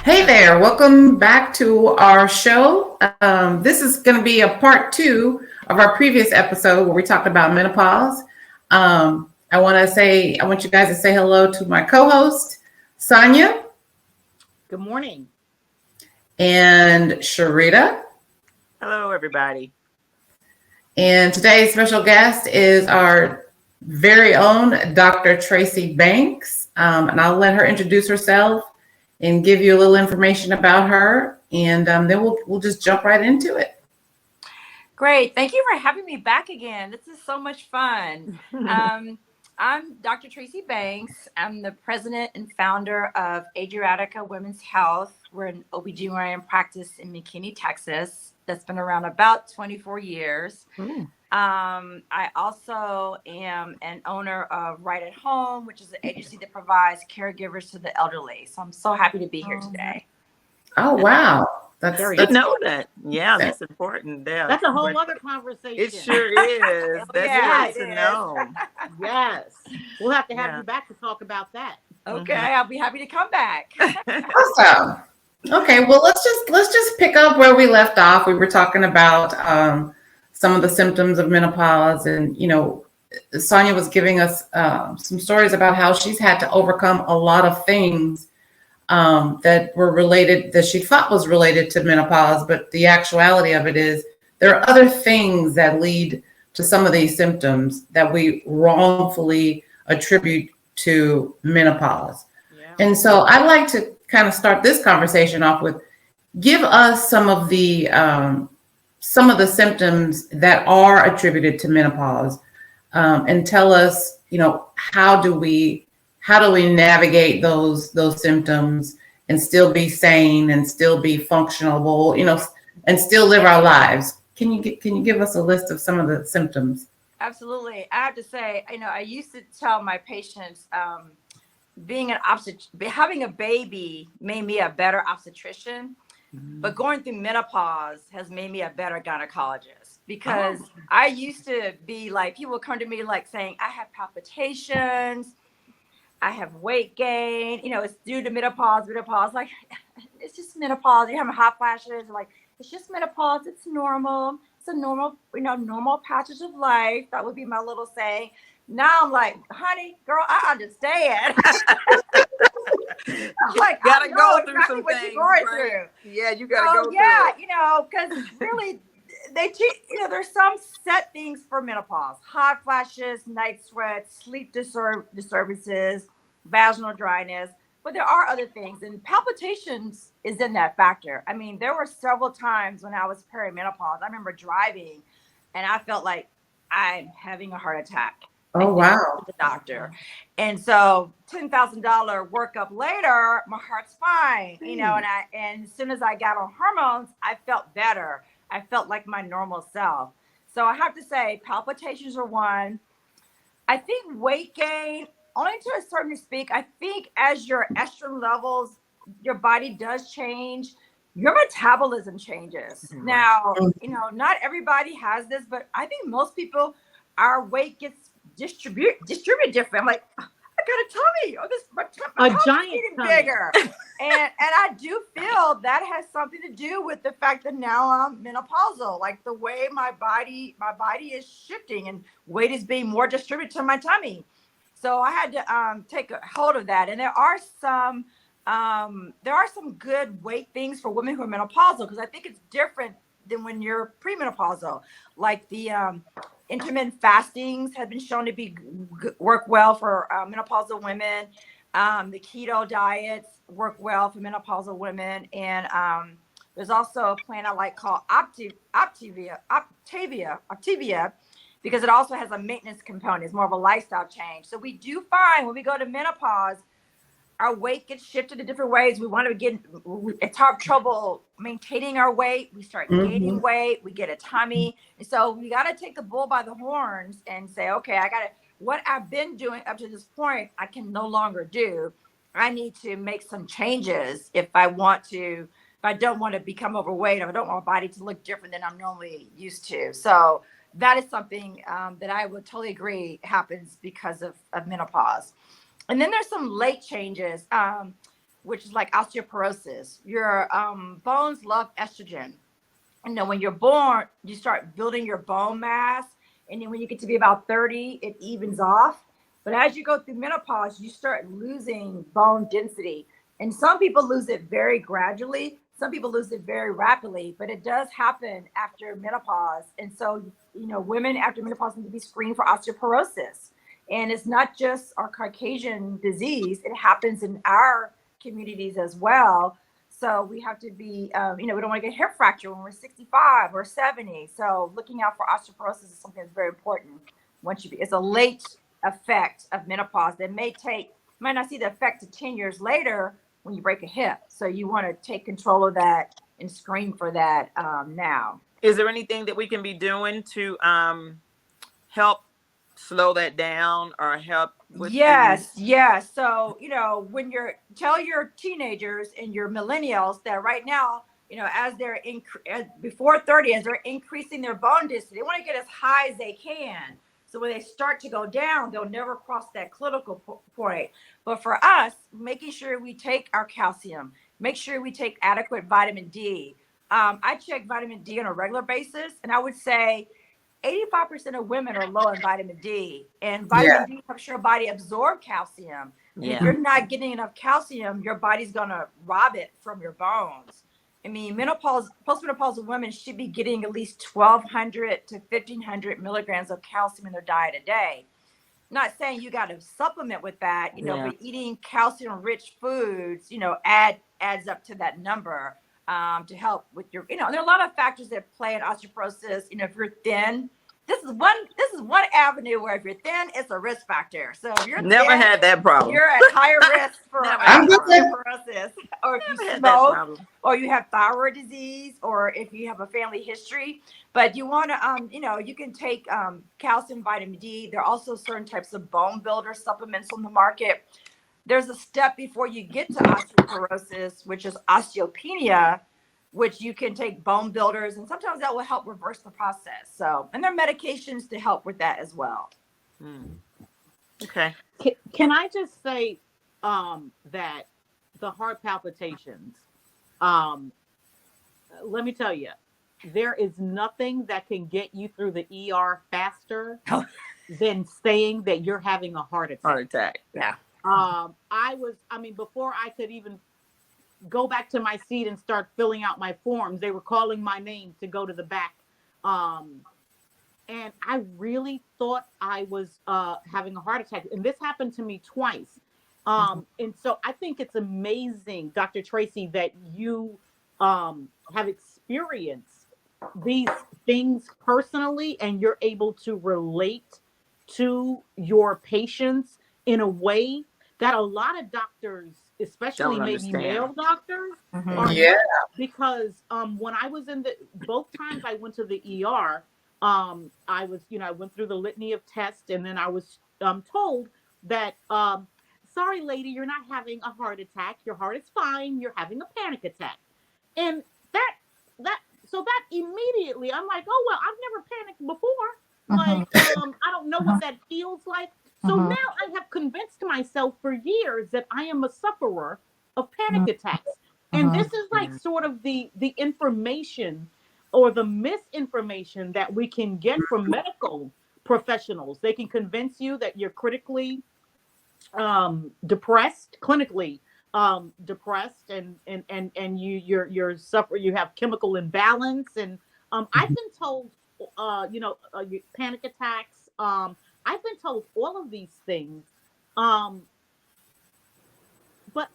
Hey there, welcome back to our show. This is going to be a part two of our previous episode where we talked about menopause. I want you guys to say hello to my co-host, Sonia Good morning. and Sharita. Hello, everybody. And today's special guest is our very own Dr. Tracey Banks. And I'll let her introduce herself and give you a little information about her. And then we'll just jump right into it. Great. Thank you for having me back again. This is so much fun. I'm Dr. Tracey Banks. I'm the president and founder of Adriatica Women's Health. We're an OBGYN practice in McKinney, Texas, that's been around about 24 years. I also am an owner of Right at Home, which is an agency that provides caregivers to the elderly. So I'm so happy to be here today. Oh, wow. Good to That's know that. Yeah, that's important. Yeah. That's a whole other conversation. It sure is. That's good to know. Yes. We'll have to have you back to talk about that. Okay, I'll be happy to come back. awesome. Okay, well let's just pick up where we left off. We were talking about some of the symptoms of menopause, and Sonia was giving us some stories about how she's had to overcome a lot of things that were related, that she thought was related to menopause, but the actuality of it is there are other things that lead to some of these symptoms that we wrongfully attribute to menopause. Yeah. And so I'd like to kind of start this conversation off with, give us some of the symptoms that are attributed to menopause, and tell us, how do we navigate those symptoms and still be sane and still be functional, and still live our lives. Can you give us a list of some of the symptoms? Absolutely. I have to say, I used to tell my patients, having a baby made me a better obstetrician, but going through menopause has made me a better gynecologist, because I used to be like, people would come to me like saying, I have palpitations, I have weight gain, it's due to menopause, like, it's just menopause. You're having hot flashes, like, it's just menopause, it's normal. It's a normal patches of life. That would be my little saying. Now I'm like, honey, girl, I understand. I'm like, gotta go through exactly some what things. You're going Right? through. Yeah, you gotta go through it. Because really, they teach, there's some set things for menopause: hot flashes, night sweats, sleep disturbances, vaginal dryness. But there are other things, and palpitations is in that factor. I mean, there were several times when I was perimenopause. I remember driving, and I felt like I'm having a heart attack. Oh, wow. The doctor. And so $10,000 workup later, my heart's fine, and as soon as I got on hormones, I felt better. I felt like my normal self. So I have to say palpitations are one. I think weight gain, only to a certain extent. I think as your estrogen levels, your body does change. Your metabolism changes. Now, not everybody has this, but I think most people, our weight gets distribute different. I'm like, I got a tummy. My giant getting tummy. bigger. and I do feel that has something to do with the fact that now I'm menopausal. Like the way my body is shifting and weight is being more distributed to my tummy. So I had to take a hold of that. And there are some good weight things for women who are menopausal, because I think it's different than when you're premenopausal. Like the intermittent fastings have been shown to work well for menopausal women. The keto diets work well for menopausal women. And there's also a plant I like called Optavia, because it also has a maintenance component. It's more of a lifestyle change. So we do find when we go to menopause, our weight gets shifted in different ways. It's hard trouble maintaining our weight. We start gaining weight. We get a tummy. And so we got to take the bull by the horns and say, okay, what I've been doing up to this point, I can no longer do. I need to make some changes if I don't want to become overweight, or I don't want my body to look different than I'm normally used to. So that is something that I would totally agree happens because of menopause. And then there's some late changes. which is like osteoporosis. Your bones love estrogen. And then when you're born, you start building your bone mass. And then when you get to be about 30, it evens off. But as you go through menopause, you start losing bone density. And some people lose it very gradually. Some people lose it very rapidly, but it does happen after menopause. And so, women after menopause need to be screened for osteoporosis. And it's not just our Caucasian disease, it happens in our communities as well. So we have to be, we don't want to get hip fracture when we're 65 or 70. So looking out for osteoporosis is something that's very important. It's a late effect of menopause that might not see the effect to 10 years later when you break a hip. So you want to take control of that and screen for that now. Is there anything that we can be doing to help slow that down or help with Yes. So, tell your teenagers and your millennials that right now, as they're before 30, as they're increasing their bone density, they want to get as high as they can. So when they start to go down, they'll never cross that critical point. But for us, making sure we take our calcium, make sure we take adequate vitamin D. I check vitamin D on a regular basis, and I would say 85% of women are low in vitamin D, and vitamin D helps your body absorb calcium. And if you're not getting enough calcium, your body's gonna rob it from your bones. I mean, postmenopausal women should be getting at least 1,200 to 1,500 milligrams of calcium in their diet a day. Not saying you got to supplement with that, but eating calcium-rich foods, adds up to that number. To help with your, there are a lot of factors that play in osteoporosis. If you're thin, this is one avenue where if you're thin, it's a risk factor. So if you're never thin, had that problem. You're at higher risk for osteoporosis, or if you smoke, or you have thyroid disease, or if you have a family history. But you want to, you can take calcium, vitamin D. There are also certain types of bone builder supplements on the market. There's a step before you get to osteoporosis, which is osteopenia, which you can take bone builders, and sometimes that will help reverse the process. So, and there are medications to help with that as well. Okay. Can I just say that the heart palpitations, let me tell you, there is nothing that can get you through the ER faster than saying that you're having a heart attack. Heart attack. Yeah. Before I could even go back to my seat and start filling out my forms, they were calling my name to go to the back. And I really thought I was having a heart attack. And this happened to me twice. And so I think it's amazing, Dr. Tracey, that you have experienced these things personally, and you're able to relate to your patients in a way that a lot of doctors, especially maybe male doctors, are not. Because when I was both times I went to the ER, I went through the litany of tests, and then I was told that, sorry, lady, you're not having a heart attack. Your heart is fine. You're having a panic attack. And so that immediately, I'm like, oh, well, I've never panicked before. Like, I don't know what that feels like. So now I have convinced myself for years that I am a sufferer of panic attacks. And this is like sort of the information or the misinformation that we can get from medical professionals. They can convince you that you're critically depressed, clinically depressed, and you're suffering. You have chemical imbalance, and I've been told, panic attacks. I've been told all of these things, but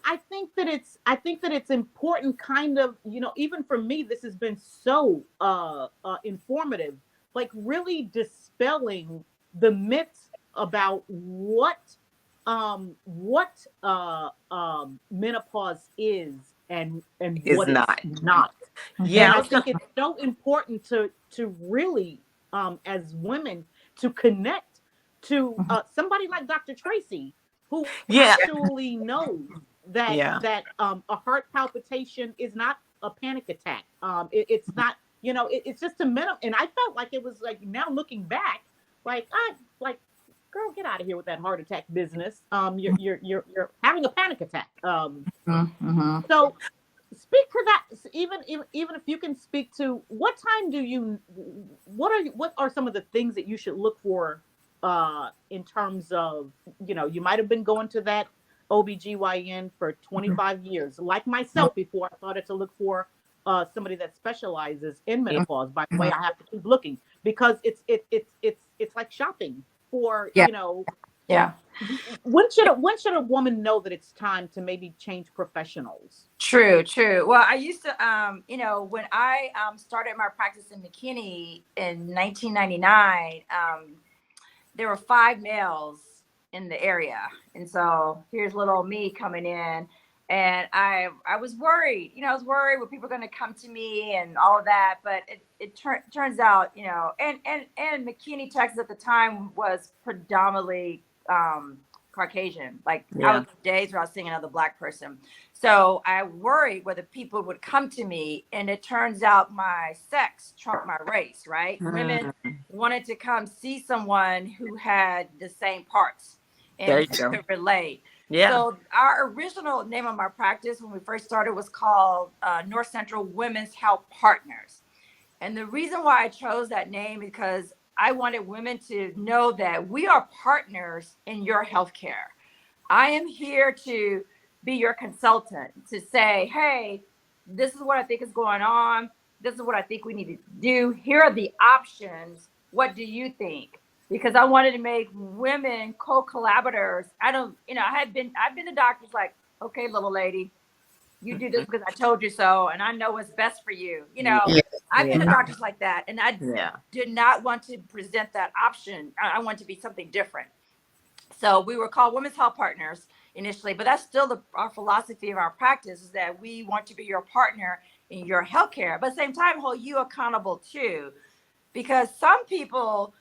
I think that it's important, kind of, even for me, this has been so informative, like really dispelling the myths about what menopause is and what it's not. Yeah, and I think it's so important to really, as women, to connect to somebody like Dr. Tracey, who actually knows that a heart palpitation is not a panic attack. It's not, it's just a minimum. And I felt like it was like, now looking back, girl, get out of here with that heart attack business. You're having a panic attack. Mm-hmm. So speak to that. Even if you can speak to what time do you, what are some of the things that you should look for in terms of, you might have been going to that OBGYN for 25 years, like myself, before I started to look for somebody that specializes in menopause. By the way, I have to keep looking because it's like shopping for, Yeah. Yeah. When should a woman know that it's time to maybe change professionals? True, true. Well, I used to, when I started my practice in McKinney in 1999, there were 5 males in the area. And so here's little me coming in. And I was worried, I was worried were people going to come to me and all of that. But it turns out, and McKinney, Texas at the time was predominantly Caucasian. Like I was days where I was seeing another Black person. So I worried whether people would come to me, and it turns out my sex trumped my race, right? Women wanted to come see someone who had the same parts and could relate. Yeah. So our original name of my practice when we first started was called North Central Women's Health Partners. And the reason why I chose that name is because I wanted women to know that we are partners in your healthcare. I am here to be your consultant, to say, hey, this is what I think is going on. This is what I think we need to do. Here are the options. What do you think? Because I wanted to make women co-collaborators. I've been to doctors like, okay, little lady, you do this because I told you so, and I know what's best for you. I've been to doctors like that, and I did not want to present that option. I want to be something different. So we were called Women's Health Partners initially, but that's still our philosophy of our practice, is that we want to be your partner in your healthcare, but at the same time hold you accountable too, because some people,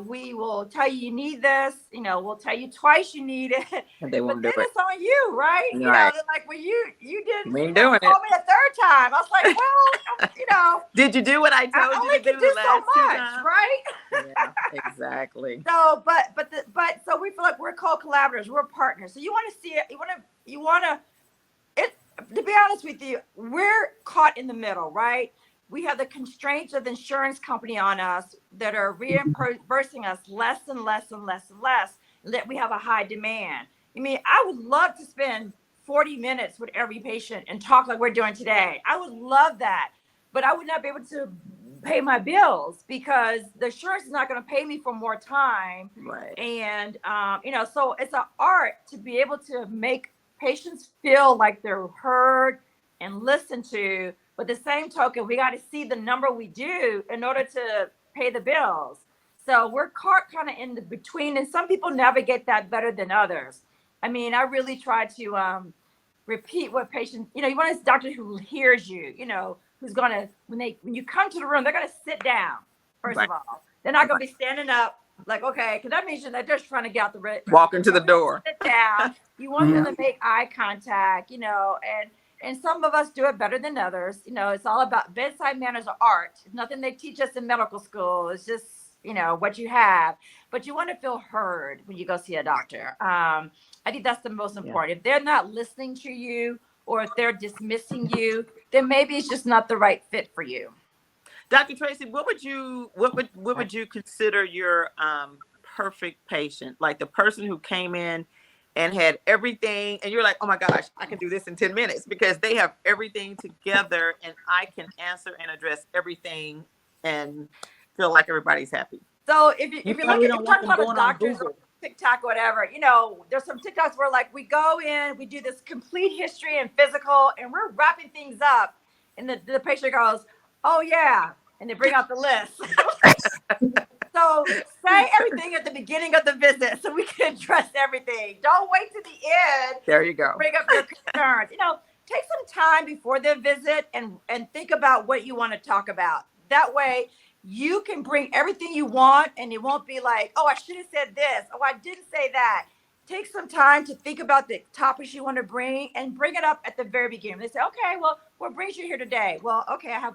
we will tell you need this, we'll tell you twice you need it, And they won't but do then it. it's on you, right? Right. They're like, well, you didn't We ain't doing call it. me a third time. I was like, well, Did you do what I I told only you to can do do the last so 2 much, times? right? Yeah, exactly. So, so we feel like we're co-collaborators, we're partners. So you want to see it, you want to, to be honest with you, we're caught in the middle, right? We have the constraints of the insurance company on us that are reimbursing us less and less and less and less, and that we have a high demand. I mean, I would love to spend 40 minutes with every patient and talk like we're doing today. I would love that, but I would not be able to pay my bills because the insurance is not going to pay me for more time. Right. And, so it's an art to be able to make patients feel like they're heard and listened to. But the same token, we got to see the number we do in order to pay the bills. So we're caught kind of in the between, and some people navigate that better than others. I mean, I really try to repeat what patients, you want a doctor who hears you, who's gonna, when you come to the room, they're gonna sit down, first of all. They're not gonna be standing up like, okay, because that means they're just trying to get out the walk into the door. Sit down. You want them to make eye contact, and some of us do it better than others. It's all about bedside manners or art. It's nothing they teach us in medical school. It's just, what you have. But you want to feel heard when you go see a doctor. I think that's the most important. If they're not listening to you, or if they're dismissing you, then maybe it's just not the right fit for you. Dr. Tracey, what would you consider your perfect patient? Like the person who came in and had everything, and you're like, oh my gosh, I can do this in 10 minutes because they have everything together, and I can answer and address everything and feel like everybody's happy. So if you look at talking about doctors or TikTok or whatever, there's some TikToks where like we go in, we do this complete history and physical, and we're wrapping things up, and the patient goes, oh yeah, and they bring out the list. So say everything at the beginning of the visit so we can address everything. Don't wait to the end. There you go. Bring up your concerns. Take some time before the visit and think about what you want to talk about. That way you can bring everything you want, and it won't be like, oh, I should have said this. Oh, I didn't say that. Take some time to think about the topics you want to bring and bring it up at the very beginning. They say, okay, well, what brings you here today? Well, okay, I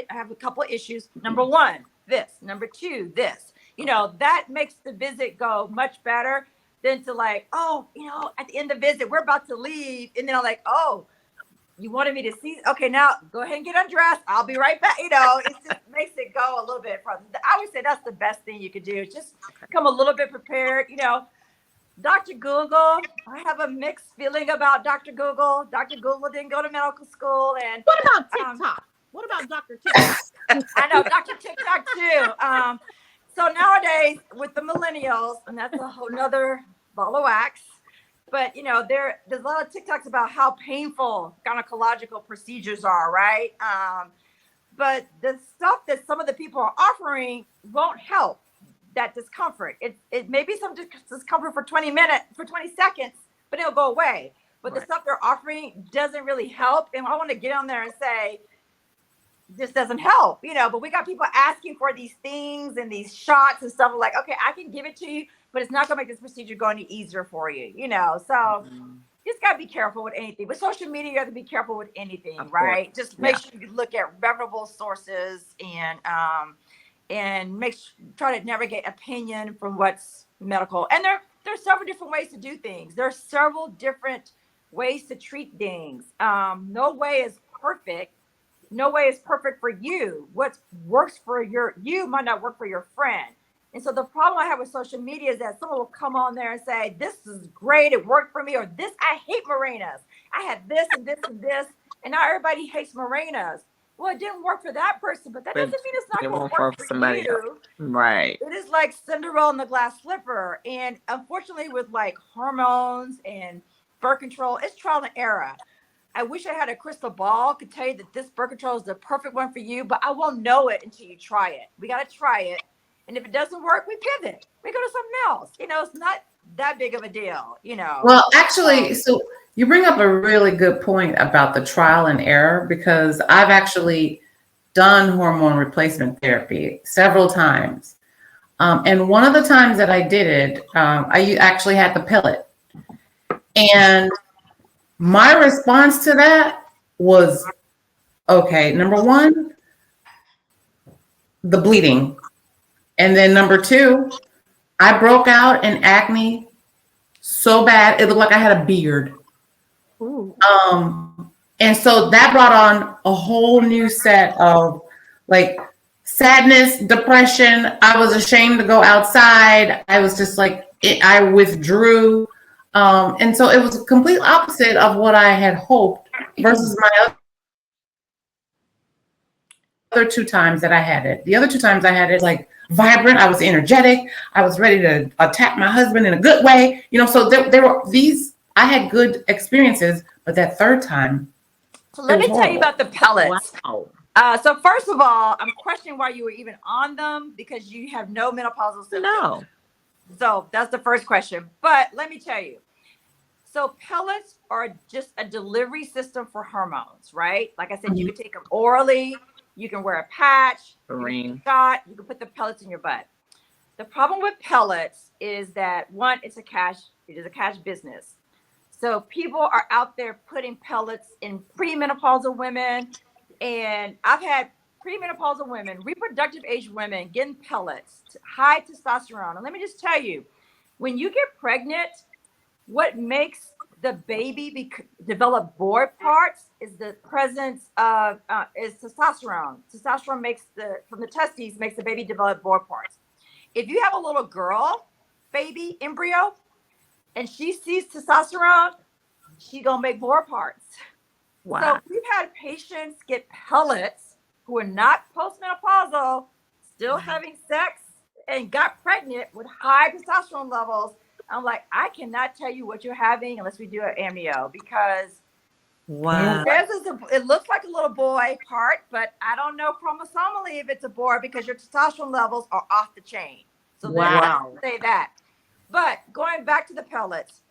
have a couple of issues. Number one, this. Number two, this. that makes the visit go much better than to like, oh, at the end of the visit, we're about to leave. And then I'm like, oh, you wanted me to see? Okay, now go ahead and get undressed. I'll be right back. It just makes it go a little bit further. I would say that's the best thing you could do. Just come a little bit prepared. Dr. Google, I have a mixed feeling about Dr. Google. Dr. Google didn't go to medical school. And what about TikTok? What about Dr. TikTok? I know Dr. TikTok too. So nowadays with the millennials, and that's a whole nother ball of wax. But there's a lot of TikToks about how painful gynecological procedures are, right? But the stuff that some of the people are offering won't help that discomfort. It may be some discomfort for 20 seconds, but it'll go away. But the stuff they're offering doesn't really help. And I want to get on there and say, this doesn't help, but we got people asking for these things and these shots and stuff. Like, okay, I can give it to you, but it's not gonna make this procedure go any easier for you, so you just gotta be careful with anything. With social media, you have to be careful with anything, right? Just make sure you look at reputable sources and try to navigate opinion from what's medical. And there's several different ways to do things. There's several different ways to treat things. No way is perfect. No way is perfect for you. What works for you might not work for your friend. And so the problem I have with social media is that someone will come on there and say, this is great, it worked for me, or this, I hate Morenas. I had this and this and this, and now everybody hates Morenas. Well, it didn't work for that person, but that doesn't mean it's not going to work for somebody else. Right. It is like Cinderella and the glass slipper. And unfortunately with like hormones and birth control, it's trial and error. I wish I had a crystal ball, could tell you that this birth control is the perfect one for you, but I won't know it until you try it. We got to try it. And if it doesn't work, we pivot. We go to something else. It's not that big of a deal, Well, actually, so you bring up a really good point about the trial and error, because I've actually done hormone replacement therapy several times. And one of the times that I did it, I actually had the pellet. And my response to that was, okay, number one, the bleeding. And then number two, I broke out in acne so bad, it looked like I had a beard. Ooh. And so that brought on a whole new set of like sadness, depression. I was ashamed to go outside. I was just like, I withdrew. And so it was a complete opposite of what I had hoped versus my other two times that I had it. The other two times I had it like vibrant. I was energetic. I was ready to attack my husband in a good way. So there were these, I had good experiences, but that third time. So let me tell you about the pellets. Wow. So first of all, I'm questioning why you were even on them, because you have no menopausal symptoms. No. So that's the first question. But let me tell you. So pellets are just a delivery system for hormones, right? Like I said, you can take them orally, you can wear a patch, A ring. shot, you can put the pellets in your butt. The problem with pellets is that one, it is a cash business. So people are out there putting pellets in premenopausal women. And I've had premenopausal women, reproductive age women getting pellets, high testosterone. And let me just tell you, when you get pregnant, what makes the baby develop boy parts is the presence of is testosterone. Testosterone from the testes makes the baby develop boy parts. If you have a little girl, baby embryo, and she sees testosterone, she gonna make boy parts. Wow. So we've had patients get pellets who are not postmenopausal, still having sex, and got pregnant with high testosterone levels. I'm like, I cannot tell you what you're having unless we do an amnio, because Wow. it looks like a little boy part, but I don't know chromosomally if it's a boy, because your testosterone levels are off the chain. So Wow. let's say that. But going back to the pellets,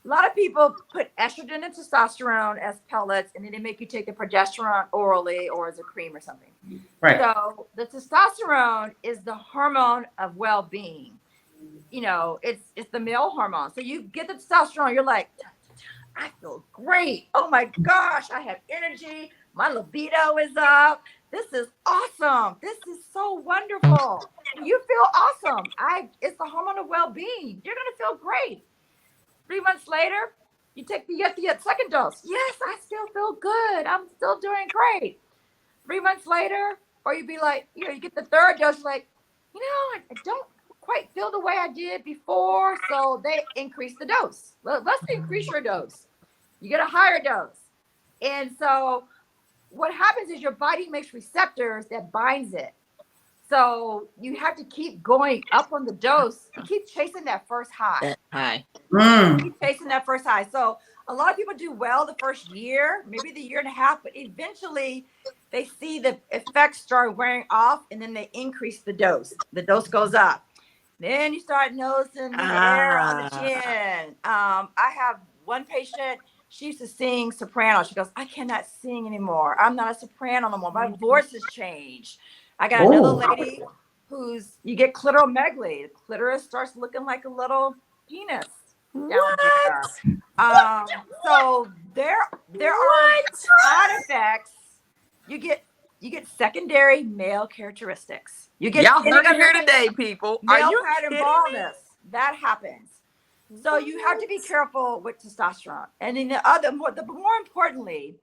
a lot of people put estrogen and testosterone as pellets, and then they make you take the progesterone orally or as a cream or something. Right. So the testosterone is the hormone of well-being. It's the male hormone. So you get the testosterone, you're like, I feel great. Oh my gosh, I have energy. My libido is up. this is awesome. This is so wonderful. You feel awesome. It's the hormone of well-being. You're gonna feel great. 3 months later, you get the second dose. Yes, I still feel good. I'm still doing great. 3 months later, or you'd be like, you get the third dose, like, I don't quite feel the way I did before. So they increase the dose. Let's increase your dose. You get a higher dose. And so what happens is your body makes receptors that binds it. So you have to keep going up on the dose and keep chasing that first high. That high. Keep chasing that first high. So a lot of people do well the first year, maybe the year and a half, but eventually they see the effects start wearing off, and then they increase the dose. The dose goes up. Then you start noticing the hair on the chin. I have one patient, she used to sing soprano. She goes, I cannot sing anymore. I'm not a soprano no more. My voice has changed. I got another lady you get clitoromegaly. The clitoris starts looking like a little penis down there. So there are side effects. You get secondary male characteristics. You get y'all heard it here today, people. Are male you pattern kidding baldness. That happens. So you have to be careful with testosterone. And then more importantly,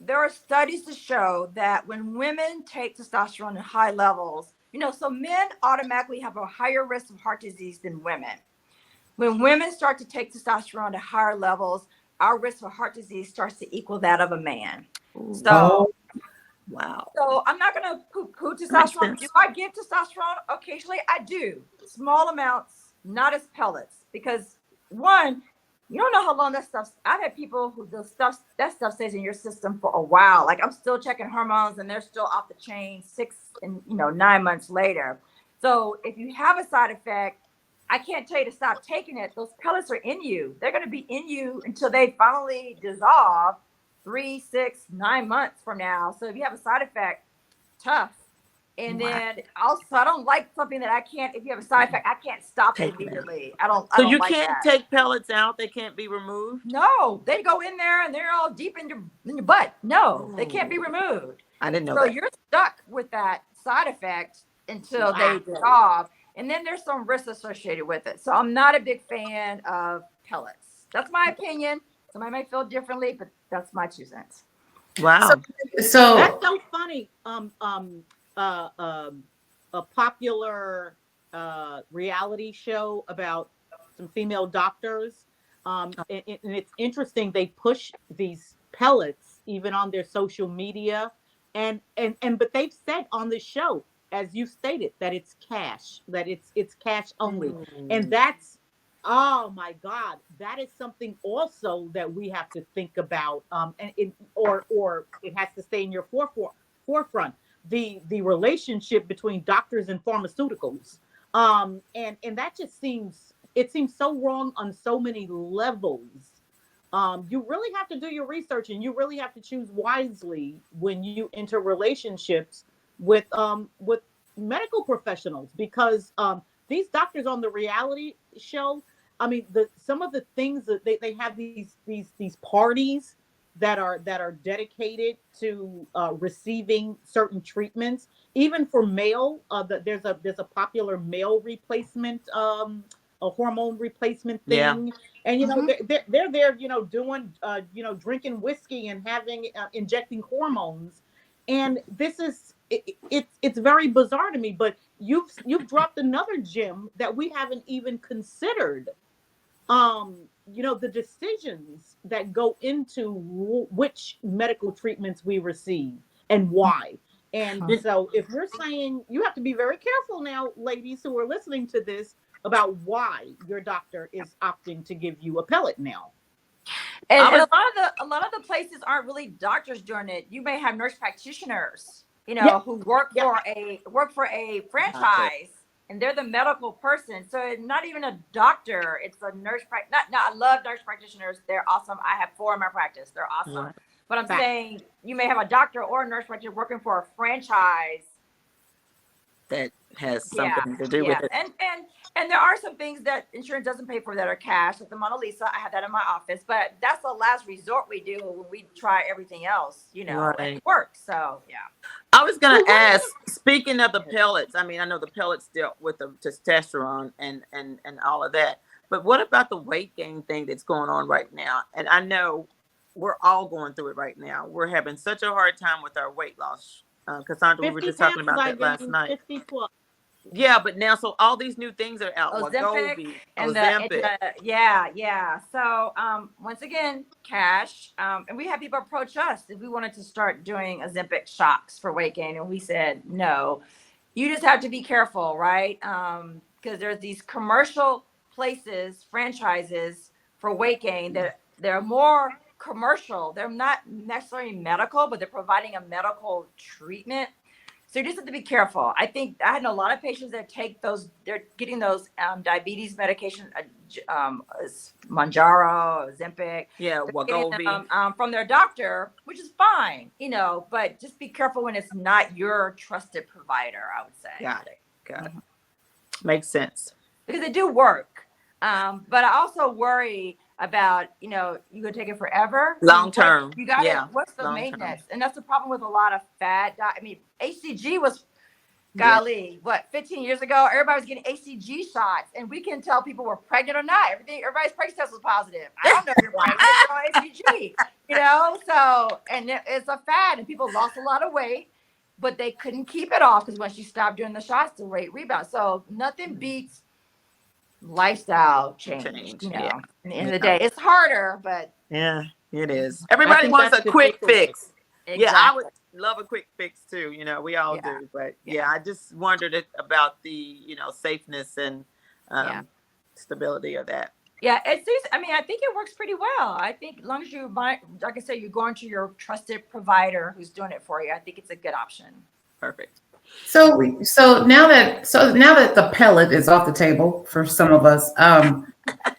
there are studies to show that when women take testosterone in high levels, so men automatically have a higher risk of heart disease than women. When women start to take testosterone at higher levels, our risk for heart disease starts to equal that of a man. So, wow. So I'm not going to poo-poo testosterone. Do I give testosterone? Occasionally I do. Small amounts, not as pellets. Because one, you don't know how long that stuff. I've had people who that stuff stays in your system for a while. Like I'm still checking hormones and they're still off the chain 6 and 9 months later. So if you have a side effect, I can't tell you to stop taking it. Those pellets are in you. They're going to be in you until they finally dissolve 3, 6, 9 months from now. So if you have a side effect, tough. And then also, I don't like something that I can't. If you have a side effect, I can't stop it immediately. I don't. So you like can't take pellets out. They can't be removed. No, they go in there and they're all deep in your butt. No, they can't be removed. I didn't know so that. You're stuck with that side effect until they dissolve. And then there's some risks associated with it. So I'm not a big fan of pellets. That's my opinion. Somebody might feel differently, but that's my 2 cents. Wow. So that's so funny. A popular reality show about some female doctors. And it's interesting. They push these pellets even on their social media, but they've said on the show, as you stated, that it's cash, that it's cash only, and that's, oh my God, that is something also that we have to think about. Or it has to stay in your forefront. The relationship between doctors and pharmaceuticals, and that just seems so wrong on so many levels. You really have to do your research, and you really have to choose wisely when you enter relationships with medical professionals, because these doctors on the reality show, I mean, some of the things that they have these parties that are dedicated to receiving certain treatments, even for male. There's a popular male replacement, a hormone replacement thing, and they're there, doing drinking whiskey and having injecting hormones, and this is it's very bizarre to me. But you've dropped another gem that we haven't even considered. The decisions that go into which medical treatments we receive and why. And so if you're saying, you have to be very careful now, ladies who are listening to this, about why your doctor is opting to give you a pellet now. And a lot of the places aren't really doctors doing it. You may have nurse practitioners, who work for a franchise, and they're the medical person. So it's not even a doctor; it's a nurse. I love nurse practitioners; they're awesome. I have 4 in my practice; they're awesome. Right. But I'm saying you may have a doctor or a nurse practitioner working for a franchise that has Yeah, something to do with yeah, it. and there are some things that insurance doesn't pay for that are cash, like the Mona Lisa. I have that in my office, but that's the last resort we do when we try everything else, you know, and Right. it works. So yeah. I was gonna So what ask, speaking of the pellets, I mean, I know the pellets dealt with the testosterone and all of that, but what about the weight gain thing that's going on right now? And I know we're all going through it right now. We're having such a hard time with our weight loss. Cassandra, we were 50 just talking pounds about I that last gained, night. 50 plus. Yeah, but now, so all these new things are out. Ozempic Wegovy, and Ozempic. yeah. So once again, cash. And we had people approach us if we wanted to start doing Ozempic shocks for weight gain, and we said no. You just have to be careful, right? Because there's these commercial places, franchises for weight gain that they're more commercial. They're not necessarily medical, but they're providing a medical treatment. So you just have to be careful. I think I had a lot of patients that take those, they're getting those diabetes medication, Mounjaro, Ozempic, Yeah, they're getting Wegovy. them from their doctor, which is fine, you know, but just be careful when it's not your trusted provider, I would say. Got it. Got it. Makes sense. Because they do work. But I also worry about, you know, you could take it forever. Long term. You got Yeah. it. What's the Long term. maintenance? And that's the problem with a lot of fat. I mean, HCG was, Yeah. golly, what, 15 years ago? Everybody was getting HCG shots, and we can tell people were pregnant or not. Everybody's pregnancy test was positive. I don't know if you're pregnant. You're on HCG, you know. So, and it's a fad, and people lost a lot of weight, but they couldn't keep it off because once you stop doing the shots, the weight rebounds. So nothing beats lifestyle change. You know, Yeah. at the end of the day, it's harder, but Yeah, it is. Everybody think wants that's a the quick takeaway. fix. exactly. Yeah, I would love a quick fix too. You know, we all Yeah. do. But Yeah. yeah, I just wondered about the, safeness and Yeah. stability of that. Yeah, it's. I mean, I think it works pretty well. I think as long as you buy, like I said, you're going to your trusted provider who's doing it for you. I think it's a good option. Perfect. So now that the pellet is off the table for some of us,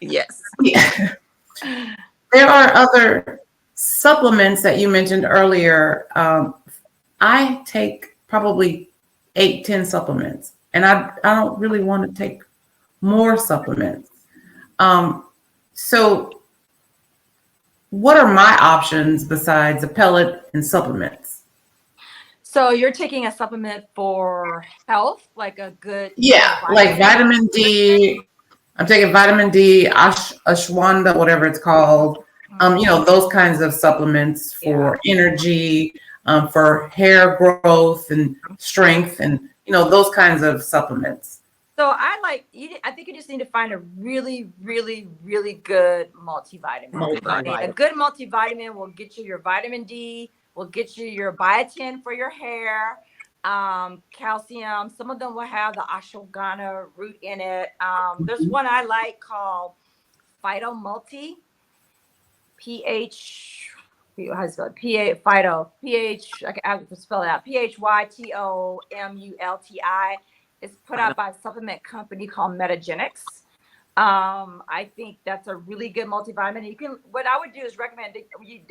Yes. yeah, there are other supplements that you mentioned earlier. I take probably 8-10 supplements, and I don't really want to take more supplements. So what are my options besides a pellet and supplements? So you're taking a supplement for health, like a good Like vitamin D. I'm taking vitamin D, ashwanda, whatever it's called. Those kinds of supplements for energy, for hair growth and strength, and those kinds of supplements. So I think you just need to find a really, really, really good multivitamin. A good multivitamin will get you your vitamin D, will get you your biotin for your hair, calcium. Some of them will have the ashwagandha root in it. There's one I like called Phyto Multi, PH. How do you spell it? Phyto, PH. I can spell it out. PHYTOMULTI. It's put out by a supplement company called Metagenics. I think that's a really good multivitamin. What I would do is recommend when you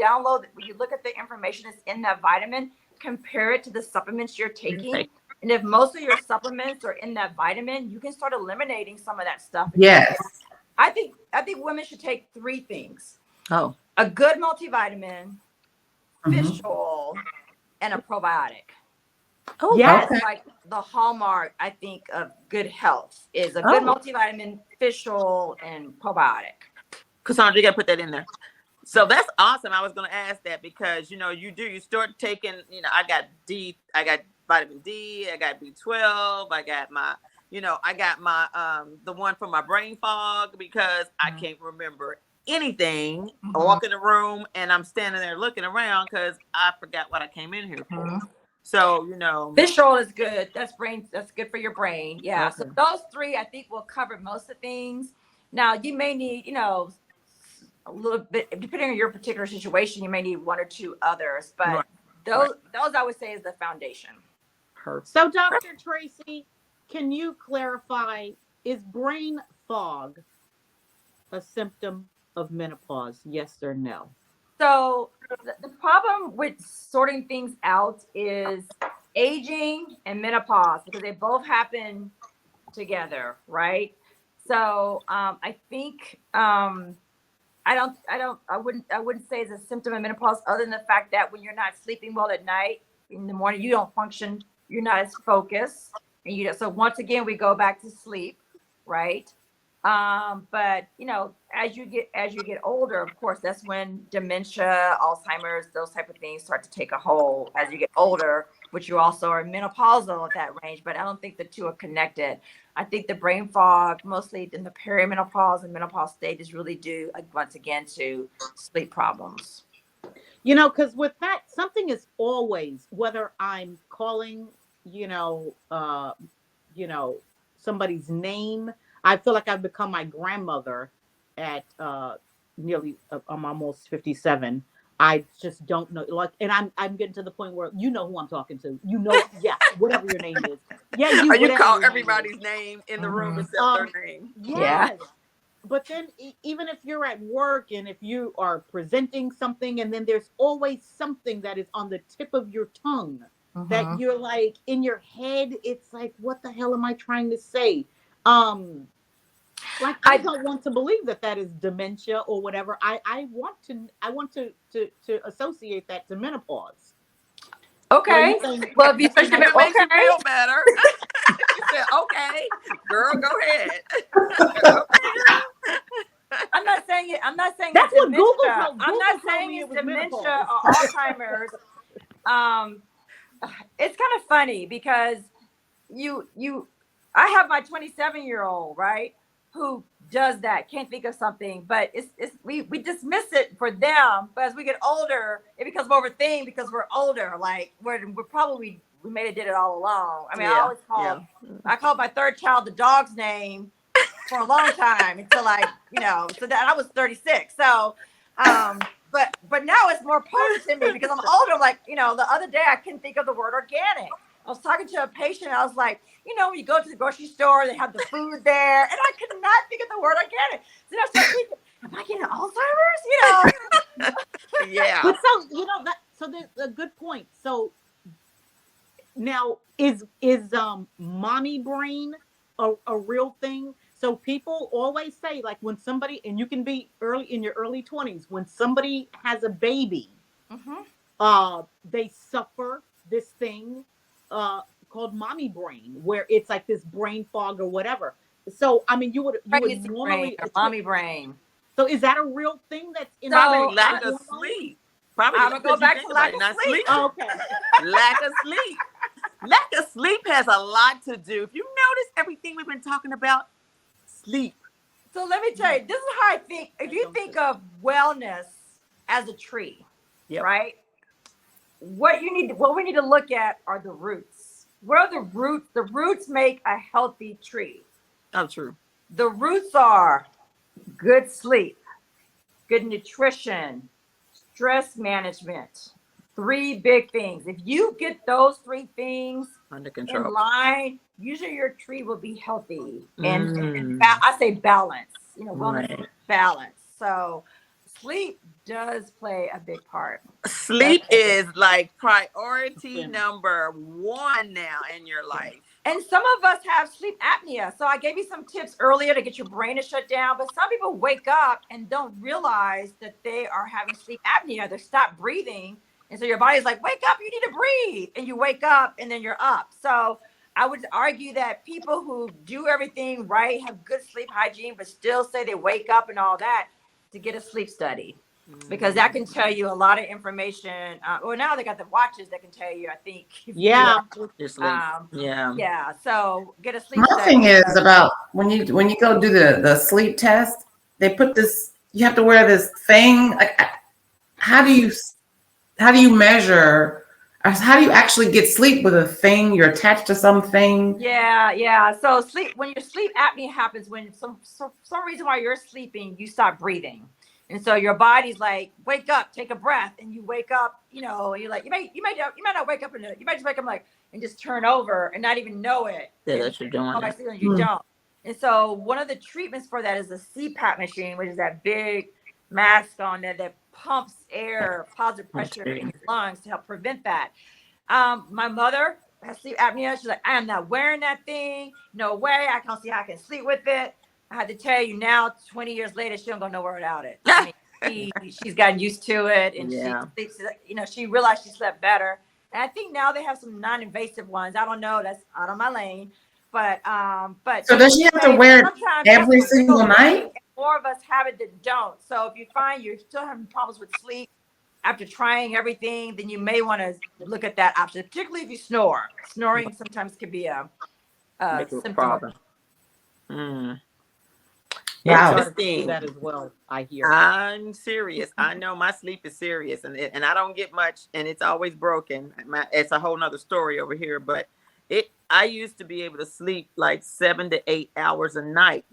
look at the information that's in that vitamin, compare it to the supplements you're taking. Okay. And if most of your supplements are in that vitamin, you can start eliminating some of that stuff. Yes. I think women should take 3 things. Oh. A good multivitamin, fish oil, and a probiotic. Oh, yes. Okay. Like the hallmark, I think, of good health is a good multivitamin, fish oil, and probiotic. Cassandra, you got to put that in there. So that's awesome. I was going to ask that because, you start taking, I got vitamin D, I got B12, I got my, the one for my brain fog because I can't remember anything. I walk in the room and I'm standing there looking around because I forgot what I came in here for. So, fish oil is good. That's good for your brain. Yeah. Okay. So those 3, I think, will cover most of things. Now you may need, a little bit, depending on your particular situation, you may need 1 or 2 others, but those I would say is the foundation. Perfect. So Dr. Tracey, can you clarify, is brain fog a symptom of menopause? Yes or no? So the problem with sorting things out is aging and menopause, because they both happen together, right? So I think I wouldn't say it's a symptom of menopause other than the fact that when you're not sleeping well at night, in the morning you don't function, you're not as focused, and so once again we go back to sleep, right? But as you get older, of course, that's when dementia, Alzheimer's, those type of things start to take a hold as you get older, which you also are menopausal at that range. But I don't think the two are connected. I think the brain fog, mostly in the perimenopause and menopause stage, is really due once again to sleep problems. Because with that, something is always, whether I'm calling, you know, somebody's name. I feel like I've become my grandmother at I'm almost 57. I just don't know. Like, and I'm getting to the point where you know who I'm talking to. Yeah, whatever your name is. Yeah, Or you whatever call your name is. everybody's name in the room Mhm. except their name. Yes. But then even if you're at work and if you are presenting something, and then there's always something that is on the tip of your tongue that you're like, in your head, it's like, what the hell am I trying to say? Like, I don't want to believe that is dementia or whatever. I want to associate that to menopause. Okay. Well, if you Because if it makes you okay. feel better. You said, okay, girl, go ahead. Okay, girl. I'm not saying it. I'm not saying That's it's what dementia. Google told. I'm Google not told saying me it it's was dementia menopause. or Alzheimer's. It's kind of funny because I have my 27-year-old, right, who does that, can't think of something, but we dismiss it for them, but as we get older it becomes more of a thing because we're older, like we're probably we may have did it all along. I mean, I called my third child the dog's name for a long time until so that I was 36. So but now it's more potent to me because I'm older. Like, the other day I couldn't think of the word organic. I was talking to a patient. I was like, when you go to the grocery store, they have the food there, and I could not think of the word organic. So I started thinking, am I getting Alzheimer's? Yeah. But so there's a good point. So now is mommy brain a real thing? So people always say, like, when somebody, and you can be in your early 20s, when somebody has a baby, they suffer this thing called mommy brain, where it's like this brain fog or whatever. So I mean, you would Pregnancy brain normally or mommy brain. So is that a real thing that's in Probably lack of sleep. Probably I'm gonna go back to lack of sleep. Oh, okay. Lack of sleep. Lack of sleep has a lot to do. If you notice everything we've been talking about, sleep. So let me tell you, this is how I think. If you think of wellness as a tree, right? What we need to look at are the roots. What are the roots? The roots make a healthy tree. Oh, true. The roots are good sleep, good nutrition, stress management. 3 big things. If you get those 3 things Under control, in line, usually your tree will be healthy. And I say balance, wellness, balance. So sleep does play a big part. Sleep is like priority number 1 now in your life. And some of us have sleep apnea. So I gave you some tips earlier to get your brain to shut down. But some people wake up and don't realize that they are having sleep apnea. They stop breathing. And so your body's like, wake up, you need to breathe. And you wake up and then you're up. So I would argue that people who do everything right, have good sleep hygiene, but still say they wake up and all that, to get a sleep study. Because that can tell you a lot of information. Well, now they got the watches that can tell you, I think. Yeah. Yeah. So get a sleep My study. thing is about when you go do the sleep test, they put this, you have to wear this thing. Like, how do you measure, or how do you actually get sleep with a thing? You're attached to something. Yeah. So when your sleep apnea happens, when some reason while you're sleeping, you stop breathing. And so your body's like, wake up, take a breath, and you wake up. You're like, you might not wake up you might just wake up and just turn over and not even know it. That you're doing it. You don't. And so one of the treatments for that is the CPAP machine, which is that big mask on there that pumps air, positive pressure in your lungs to help prevent that. My mother has sleep apnea. She's like, I am not wearing that thing. No way. I can't see how I can sleep with it. I had to tell you now, 20 years later, she don't go nowhere without it. I mean, she's gotten used to it, and she sleeps. She realized she slept better. And I think now they have some non-invasive ones. I don't know. That's out of my lane. But So does she have to wear it every single night? More of us have it than don't. So if you find you're still having problems with sleep after trying everything, then you may want to look at that option, particularly if you snore. Snoring sometimes can be a symptom. Problem. Mm. Wow. Interesting. That as well, I hear. I'm serious. I know my sleep is serious, and I don't get much, and it's always broken. It's a whole nother story over here, but I used to be able to sleep like 7 to 8 hours a night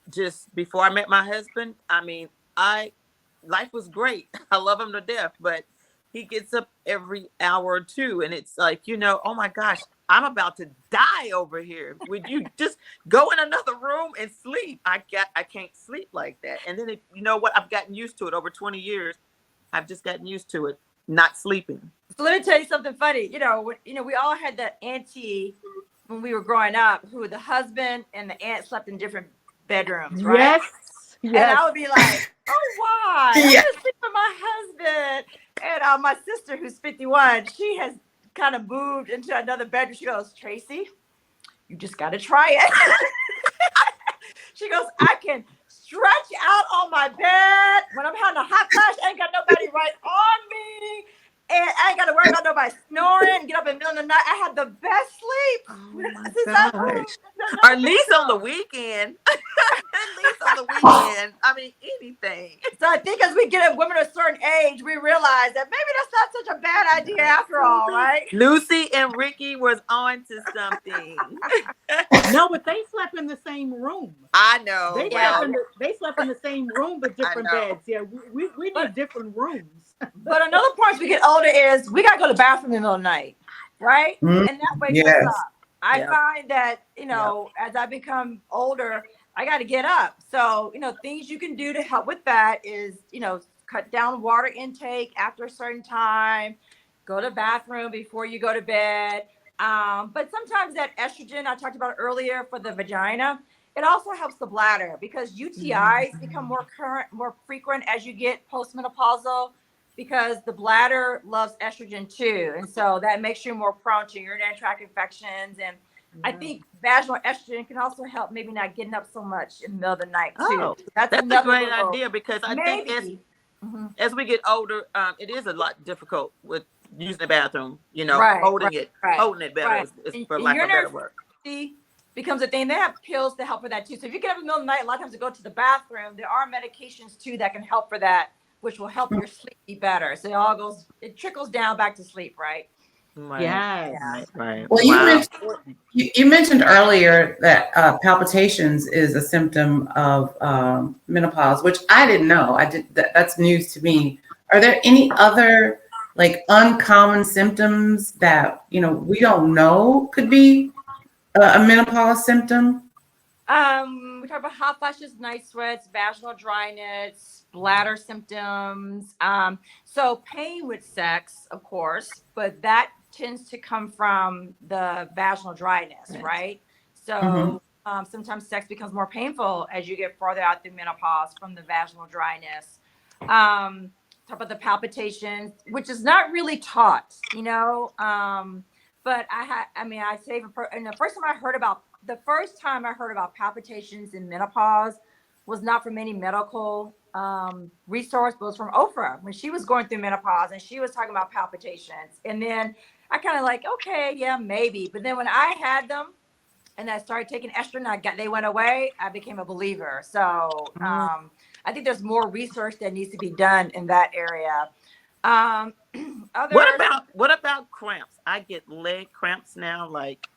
just before I met my husband. I mean, life was great. I love him to death, but he gets up every hour or two, and it's like, oh my gosh, I'm about to die over here. Would you just go in another room and sleep? I can't sleep like that. And then you know what? I've gotten used to it over 20 years. I've just gotten used to it, not sleeping. So let me tell you something funny. We all had that auntie when we were growing up who the husband and the aunt slept in different bedrooms, right? Yes. And I would be like, oh, why? I'm Yeah. just sleeping with my husband. And my sister, who's 51, she has kind of moved into another bedroom. She goes, Tracey, you just got to try it. She goes, I can stretch out on my bed when I'm having a hot flash. I ain't got nobody right on me. And I ain't got to worry about nobody snoring, get up in the middle of the night. I had the best sleep. Oh my gosh. Or at least on the weekend. At least on the weekend. I mean, anything. So I think as we get women of a certain age, we realize that maybe that's not such a bad idea after all, right? Lucy and Ricky was on to something. No, but they slept in the same room. I know. They slept in the same room, but different beds. Yeah, we need different rooms. But another point as we get older is we got to go to the bathroom in the middle of the night, right? Mm-hmm. And that wakes us up. I find that, as I become older, I got to get up. So, things you can do to help with that is, cut down water intake after a certain time, go to the bathroom before you go to bed. But sometimes that estrogen I talked about earlier for the vagina, it also helps the bladder because UTIs become more frequent as you get postmenopausal because the bladder loves estrogen too. And so that makes you more prone to urinary tract infections. And I think vaginal estrogen can also help maybe not getting up so much in the middle of the night too. Oh, that's a great idea because I think as we get older, it is a lot difficult with using the bathroom, holding it better is for lack of better word. Becomes a thing. They have pills to help for that too. So if you get up in the middle of the night, a lot of times to go to the bathroom, there are medications too that can help for that, which will help your sleep be better. So it trickles down back to sleep, right? Right. Yes. Right. Well, you mentioned earlier that palpitations is a symptom of menopause, which I didn't know. That's news to me. Are there any other like uncommon symptoms that we don't know could be a menopause symptom? We talk about hot flashes, night sweats, vaginal dryness, bladder symptoms. So pain with sex, of course, but that tends to come from the vaginal dryness, right? So sometimes sex becomes more painful as you get further out through menopause from the vaginal dryness. Talk about the palpitations, which is not really taught, but I say the first time I heard about palpitations in menopause was not from any medical resource, but it was from Oprah when she was going through menopause and she was talking about palpitations. And then I kind of like, okay, yeah, maybe. But then when I had them and I started taking estrogen, they went away, I became a believer. So I think there's more research that needs to be done in that area. What about cramps? I get leg cramps now, like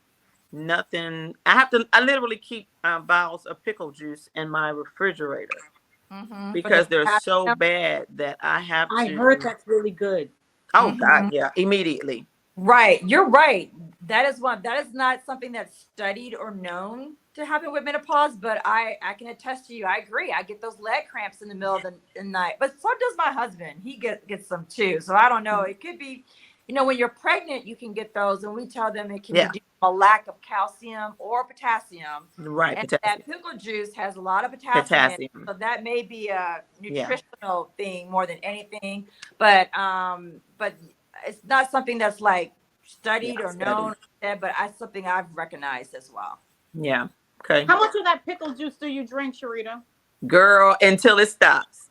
nothing. I literally keep vials of pickle juice in my refrigerator because they're so bad that I have to. I heard that's really good. Oh God, yeah, immediately. Right, you're right. That is not something that's studied or known to happen with menopause, but I can attest to you. I agree. I get those leg cramps in the middle of the night, but so does my husband. He gets them too. So I don't know. It could be when you're pregnant, you can get those, and we tell them it can Yeah. be due to a lack of calcium or potassium. Right. And Potassium. that pickle juice has a lot of potassium, in it, Potassium. so that may be a Yeah. nutritional thing more than anything. But it's not something that's like studied Yeah, or known, but it's something I've recognized as well. Yeah. Okay. How much of that pickle juice do you drink, Sharita? Girl, until it stops.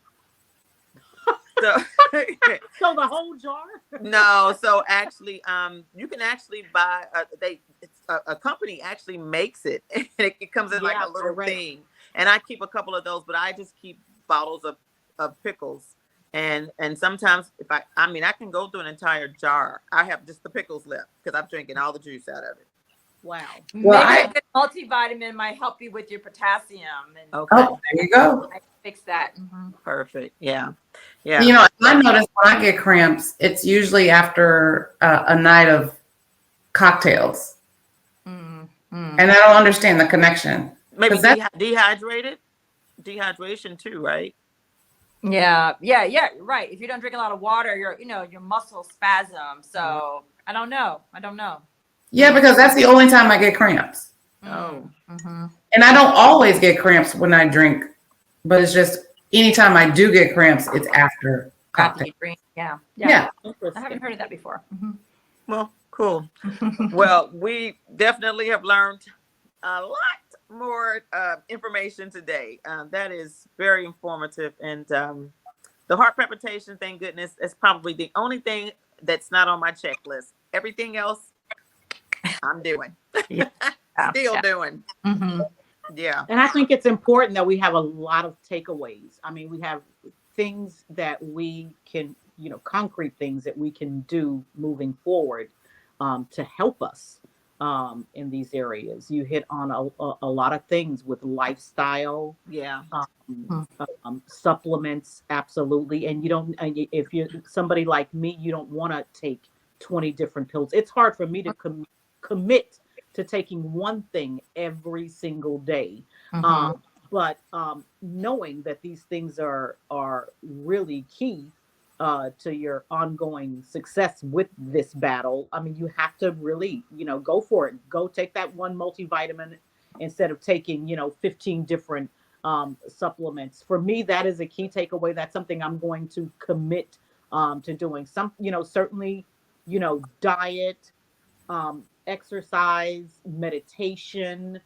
So So the whole jar? no, so actually, you can actually buy a company actually makes it. It comes in like Yeah, a little right. thing, and I keep a couple of those, but I just keep bottles of pickles, and sometimes if I mean I can go through an entire jar. I have just the pickles left because I'm drinking all the juice out of it. Wow. Well, Maybe a good multivitamin might help you with your potassium. And Okay, Oh, there you go. I fix that. Mhm. perfect. Yeah, yeah. You know, I notice when I get cramps, it's usually after a night of cocktails, Mm. and I don't understand the connection. Maybe 'Cause that's- dehydrated, dehydration too, right? Yeah, right. If you don't drink a lot of water, your muscles spasm. So I don't know. Yeah, because that's the only time I get cramps, Oh. Mm-hmm. and I don't always get cramps when I drink, but it's just anytime I do get cramps, it's after After cocktail. you drink, yeah. Yeah. I haven't heard of that before. Well, cool. Well, we definitely have learned a lot more information today. That is very informative. And the heart palpitation, thank goodness, is probably the only thing that's not on my checklist. Everything else, I'm doing. Yeah. Still doing. Mm-hmm. Yeah. And I think it's important that we have a lot of takeaways. I mean, we have things that we can, concrete things that we can do moving forward to help us in these areas. You hit on a lot of things with lifestyle, Yeah. supplements, absolutely. And if you're somebody like me, you don't want to take 20 different pills. It's hard for me to commit to taking one thing every single day. Mm-hmm. But knowing that these things are really key to your ongoing success with this battle, I mean, you have to really, go for it. Go take that one multivitamin instead of taking, 15 different supplements. For me, that is a key takeaway. That's something I'm going to commit to doing. Certainly, diet, exercise, meditation.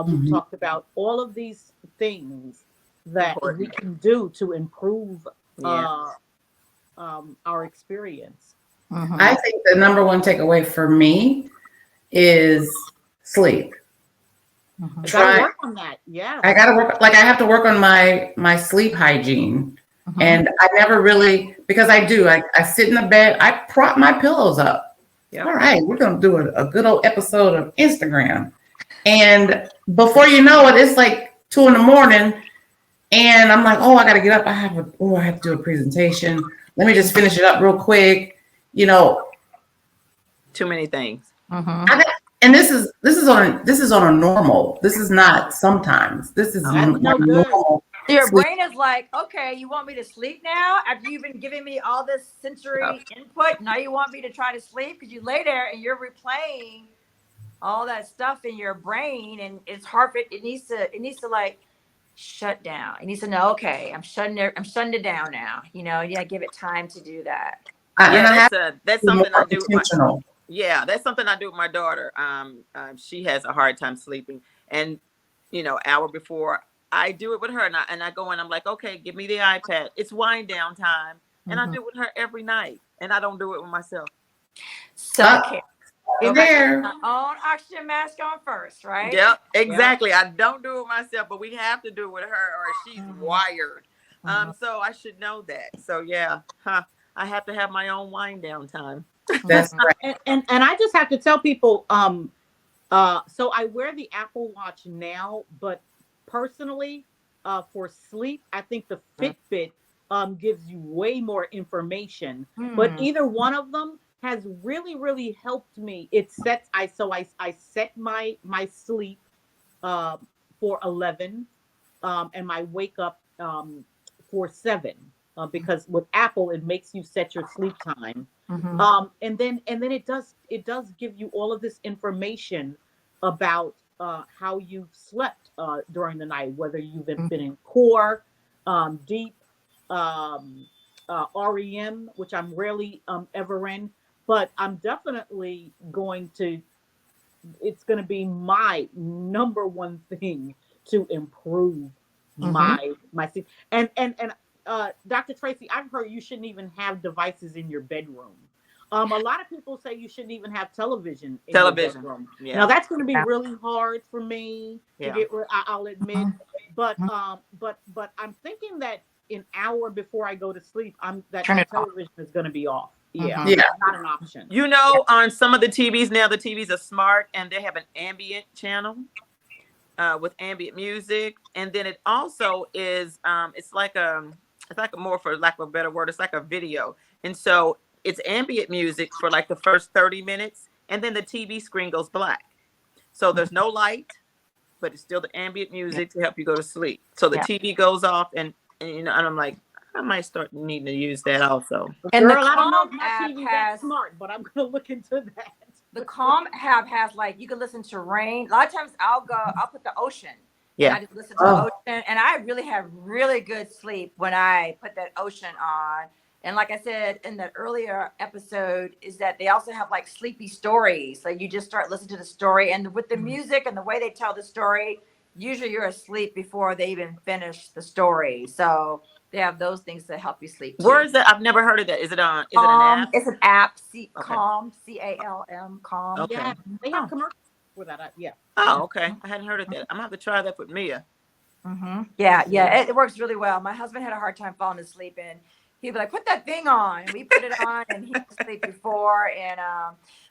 We've talked about all of these things that we can do to improve our experience. Mm-hmm. I think the number one takeaway for me is sleep. Mm-hmm. Gotta work on that. Yeah. I gotta work, like I have to work on my sleep hygiene. Mm-hmm. And I never really, because I sit in the bed, I prop my pillows up. Yep. All right, we're gonna do a good old episode of Instagram. And before you know it, it's like 2 a.m. and I'm like, oh, I gotta get up. I have to do a presentation. Let me just finish it up real quick. Too many things. Mm-hmm. And this is on a normal. This is not sometimes. This is normal. Your brain is like, okay, you want me to sleep now after you've been giving me all this sensory input? Now you want me to try to sleep because you lay there and you're replaying all that stuff in your brain, and it's hard for it. It needs to like shut down. It needs to know, okay, I'm shutting it down now. Give it time to do that. That's something I do. Intentional. That's something I do with my daughter. She has a hard time sleeping, and hour before I do it with her, and I go in. I'm like, okay, give me the iPad. It's wind down time, and I do it with her every night, and I don't do it with myself. Self-care. In there. Own oxygen mask on first, right? Yep, exactly. Yep. I don't do it myself, but we have to do it with her, or she's wired. So I should know that. So I have to have my own wind down time. That's right. And I just have to tell people, so I wear the Apple Watch now, but personally, for sleep, I think the Fitbit gives you way more information. But either one of them has really, really helped me. It sets I set my sleep for 11 and my wake up for 7 because with Apple it makes you set your sleep time. And then it does give you all of this information about how you've slept during the night, whether you've been in core, deep, REM, which I'm rarely ever in, but I'm definitely going to. It's going to be my number one thing to improve my sleep. And Dr. Tracey, I've heard you shouldn't even have devices in your bedroom. A lot of people say you shouldn't even have television in your bedroom. Yeah. Now that's going to be really hard for me to get. I'll admit, but I'm thinking that an hour before I go to sleep, that television is going to be off. Yeah, not an option. You know, on some of the TVs now, the TVs are smart and they have an ambient channel with ambient music, and then it also is it's like a more, for lack of a better word, it's like a video, and so it's ambient music for like the first 30 minutes, and then the TV screen goes black. So there's no light, but it's still the ambient music to help you go to sleep. So the TV goes off, and you know, and I'm like, I might start needing to use that also. And Girl, the I don't know if Calm my app TV has that smart, but I'm gonna look into that. the Calm app has, like, you can listen to rain. A lot of times I'll put the ocean. Yeah. And I just listen to the ocean, and I really have really good sleep when I put that ocean on. And like I said in the earlier episode, is that they also have like sleepy stories. Like you just start listening to the story, and with the music and the way they tell the story, usually you're asleep before they even finish the story. So they have those things to help you sleep too. Where is that? I've never heard of that. Is it an app? It's an app. Calm, CALM, Calm. Okay. Yeah, they have commercials for that. Yeah. Oh, okay. I hadn't heard of that. I'm gonna have to try that with Mia. Yeah, it works really well. My husband had a hard time falling asleep, and he'd be like, "Put that thing on." And we put it on, and he could sleep before. And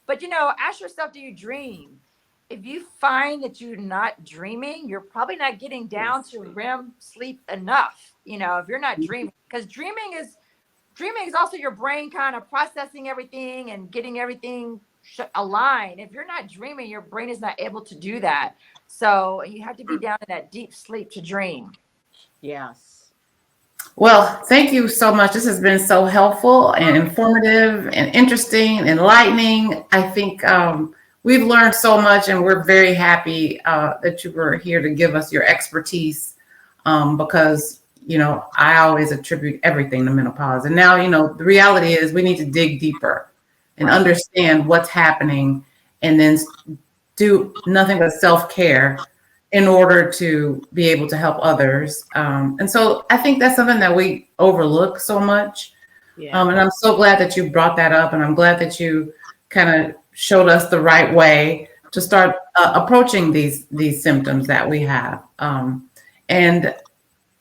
but you know, ask yourself, do you dream? If you find that you're not dreaming, you're probably not getting down to REM sleep enough. You know, if you're not dreaming, because dreaming is also your brain kind of processing everything and getting everything aligned. If you're not dreaming, your brain is not able to do that. So you have to be down in that deep sleep to dream. Yes. Well, thank you so much. This has been so helpful and informative and interesting and enlightening. I think we've learned so much, and we're very happy that you were here to give us your expertise because, you know, I always attribute everything to menopause. And now, you know, the reality is we need to dig deeper and understand what's happening, and then do nothing but self-care in order to be able to help others. And so I think that's something that we overlook so much. Yeah. And I'm so glad that you brought that up, and I'm glad that you kind of showed us the right way to start approaching these symptoms that we have. And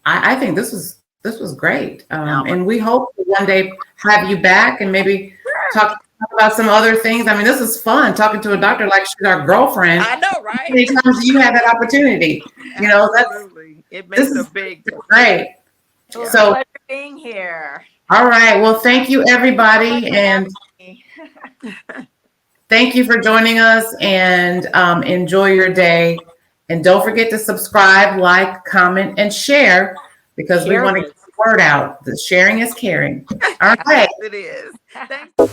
I think this was great. And we hope to one day have you back and maybe talk about some other things. I mean, this is fun talking to a doctor like she's our girlfriend. I know, right? How many times do you have that opportunity? You know, it makes a big difference. Great. Well, So pleasure being here. All right. Well, thank you, everybody. And thank you for joining us, and enjoy your day. And don't forget to subscribe, like, comment, and share, because we want to get the word out. The sharing is caring. All right. It is. Thanks.